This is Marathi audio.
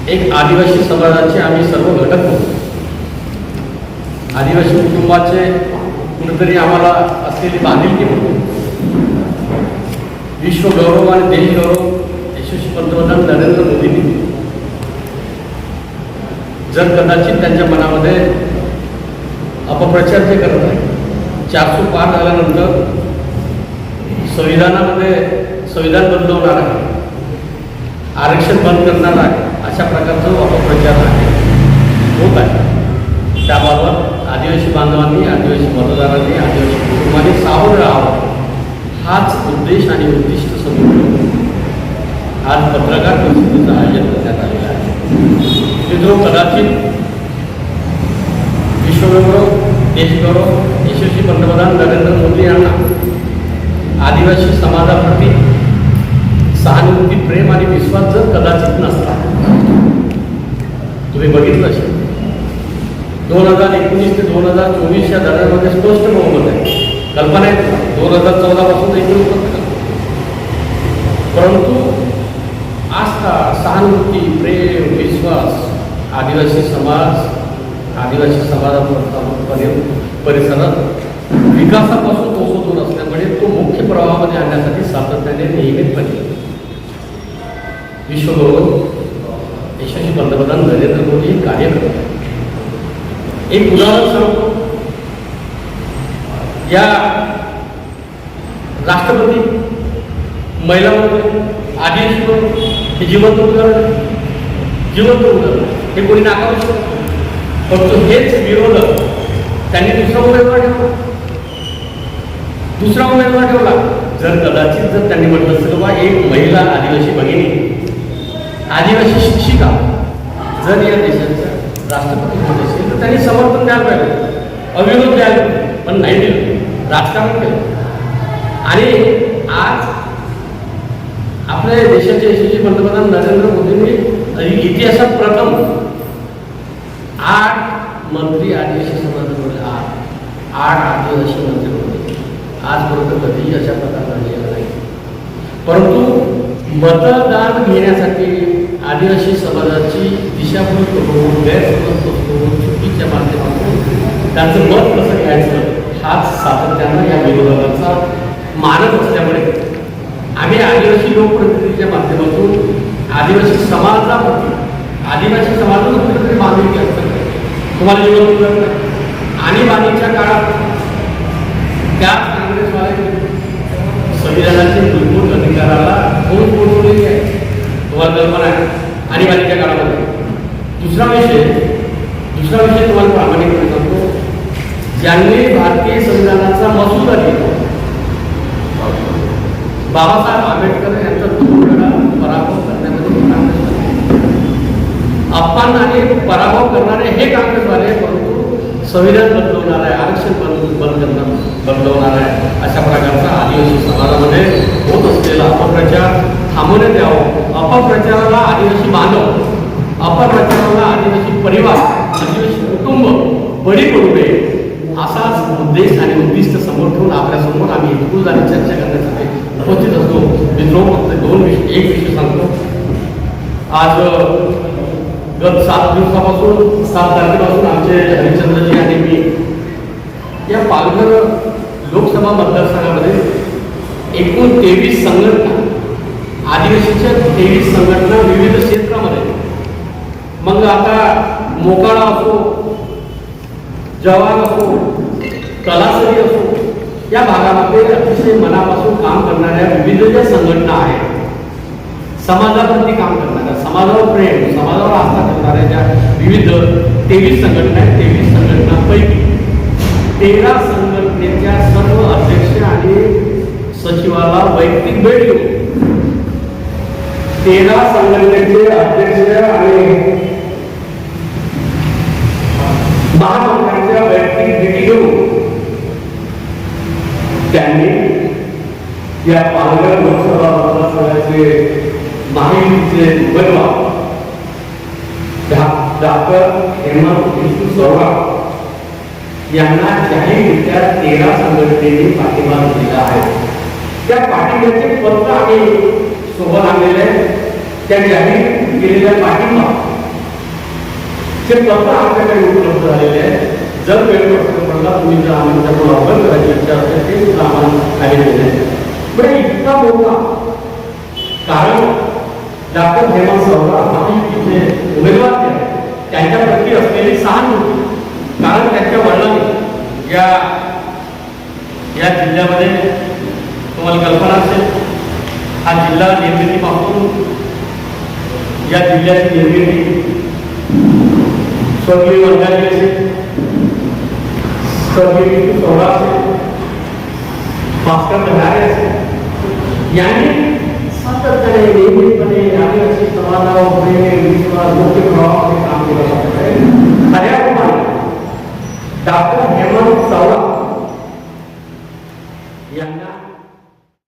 एक आदिवासी समाजाचे आम्ही सर्व घटक होतो. आदिवासी कुटुंबाचे कुठेतरी आम्हाला असलेली बांधिलकी होती. विश्वगौरव आणि देशगौरव यशस्वी पंतप्रधान नरेंद्र मोदींनी जर कदाचित त्यांच्या मनामध्ये अपप्रचार जे करत आहे, 400 पार झाल्यानंतर संविधानामध्ये संविधान बदलवणार आहे, आरक्षण बंद करणार आहे, अशा प्रकारचा अपप्रचार होत आहे. त्याबाबत आदिवासी बांधवांनी, आदिवासी मतदारांनी, आदिवासी कुटुंबांनी सावध राहावं, हाच उद्देश आणि उद्दिष्ट समोर आज पत्रकार परिषदेचं आयोजन करण्यात आलेलं आहे. मित्रो, कदाचित विश्वगौरव, देशगौरव यशस्वी पंतप्रधान नरेंद्र मोदी यांना आदिवासी समाजाप्रती सहानुभूती, प्रेम आणि विश्वास जर कदाचित नसता, तुम्ही बघितलं असेल 2019 ते 2024 या दरम्यानमध्ये स्पष्ट बहुमत आहे. कल्पना आहे 2014 पासून एकूण होतं, परंतु आस्था, सहानुभूती, प्रेम, विश्वास आदिवासी परिसरात विकासापासून तो दूर असल्यामुळे तो मुख्य प्रवाहामध्ये आणण्यासाठी सातत्याने नियमितपणे विश्वगौरव यशस्वी पंतप्रधान नरेंद्र मोदी हे कार्य करतात. एक उदाहरण सांगतो. या राष्ट्रपती महिलांमध्ये आदिवासी हे जिवंत उदाहरण हे कोणी नाकारू शकतो. फक्त हेच विरोधक त्यांनी दुसरा उमेदवार ठेवला. जर कदाचित त्यांनी म्हटलं असेल बा एक महिला आदिवासी भगिनी, आदिवासी शिक्षिका जर या देशाच्या राष्ट्रपती होत असेल तर त्यांनी समर्थन द्यायला पाहिजे, अविरोध द्यायला पाहिजे, पण नाही दिलं, राजकारण केलं. आणि आज आपल्या देशाचे यशस्वी पंतप्रधान नरेंद्र मोदींनी इतिहासात प्रथम 8 मंत्री आदिवासी समाजामध्ये, 8 आदिवासी मंत्री होते. आजपर्यंत कधीही अशा प्रकार झालेला नाही. परंतु मतदान घेण्यासाठी आदिवासी समाजाची दिशाभूल करून, गैरसमज करून, चुकीच्या माध्यमातून त्यांचं मत कसं घ्यायचं हाच सातत्यानं या विरोधकांचा मानत असल्यामुळे आम्ही आदिवासी लोकप्रतिनिधीच्या माध्यमातून आदिवासी समाजाप्रती, आदिवासी समाजाला कुठेतरी बांधिलकी असतं. तुम्हाला जीवन आणीबाणीच्या काळात त्या काँग्रेसवाले संविधानाचे मूलभूत अधिकाराला कोण पोहोचवलेली आहे, तुम्हाला कल्पना आहे. आणीबाणीच्या काळामध्ये दुसरा विषय तुम्हाला प्रामाणिकपणे सांगतो. ज्यांनी भारतीय संविधानाचा मसुदा केला, बाबासाहेब आंबेडकर यांचा 2 वेळा पराभव करण्यामध्ये अपमानाने पराभव करणारे हे काँग्रेसवाले, परंतु संविधान बदलवणार आहे, आरक्षण बदलवणार आहे, अशा प्रकारचा आदिवासी समाजामध्ये होत असलेला अपप्रचार थांबवण्यात यावं. अपप्रचाराला आदिवासी बांधव, अपप्रचाराला आदिवासी परिवार, आदिवासी कुटुंब बळी पडू नये असाच उद्देश आणि उद्दिष्ट समोर ठेवून आपल्यासमोर आम्ही एकूण आणि चर्चा करण्यासाठी उपस्थित असतो. मित्रो, फक्त एक विषय सांगतो. आज गत 7 दिवसापासून, 7 तारखेपासून आमचे हरिश्चंद्रजी आणि मी या पालघर लोकसभा मतदारसंघामध्ये एकूण 23 संघटना, आदिवासीच्या 23 संघटना विविध क्षेत्रामध्ये, मग आता मोकाळा असो, जवान असो, कलासरी असो, या भागामध्ये अतिशय मनापासून काम करणाऱ्या विविध ज्या संघटना आहेत, समाजाप्रती काम करणाऱ्या, समाजावर प्रेम, समाजावर आस्था करणाऱ्या ज्या विविध 23 संघटना आहेत, 23 संघटनांपैकी 13 संघटनेच्या सर्व अध्यक्ष आणि सचिवाला वैयक्तिक भेट घेऊन 13 संघटनेचे अध्यक्ष आणि महामंत्र्यांच्या वैयक्तिक भेटी घेऊन त्यांनी या पालघर लोकसभा मतदारसंघाचे माहितीचे उमेदवार डॉक्टर हेमंत विष्णू सौराव यांना जाहीररित्या 13 संघटनेने पाठिंबा दिला आहे. त्या पाठिंब्याचे पत्र आम्ही सोबत आणलेले त्या जाहीर केलेल्या पाठिंबा ते पत्र आपल्याकडे उपलब्ध झालेले आहे. जर वेळ पडला तुम्ही जर आम्हाला अवगत करायची इच्छा असेल ते सुद्धा आम्हाला आलेले आहे. पण इतका मोठा कारण डॉक्टर हेमंत सवरा महायुतीचे उमेदवार जे आहेत त्यांच्याप्रती असलेली सहानुभूती. कारण त्यांच्या वडिलांनी या जिल्ह्यामध्ये तुम्हाला कल्पना असेल, हा जिल्हा निर्मितीपासून या जिल्ह्याची निर्मिती स्वर्गीय वंजारी असेल, स्वर्गीय सौरा असेल, भास्कर दहारे असेल, यांनी सातत्याने नियमितपणे आदिवासी समाजावर मुख्य प्रवाहामध्ये काम केलं. खऱ्या प्रमाणे डॉक्टर हेमंत सवरा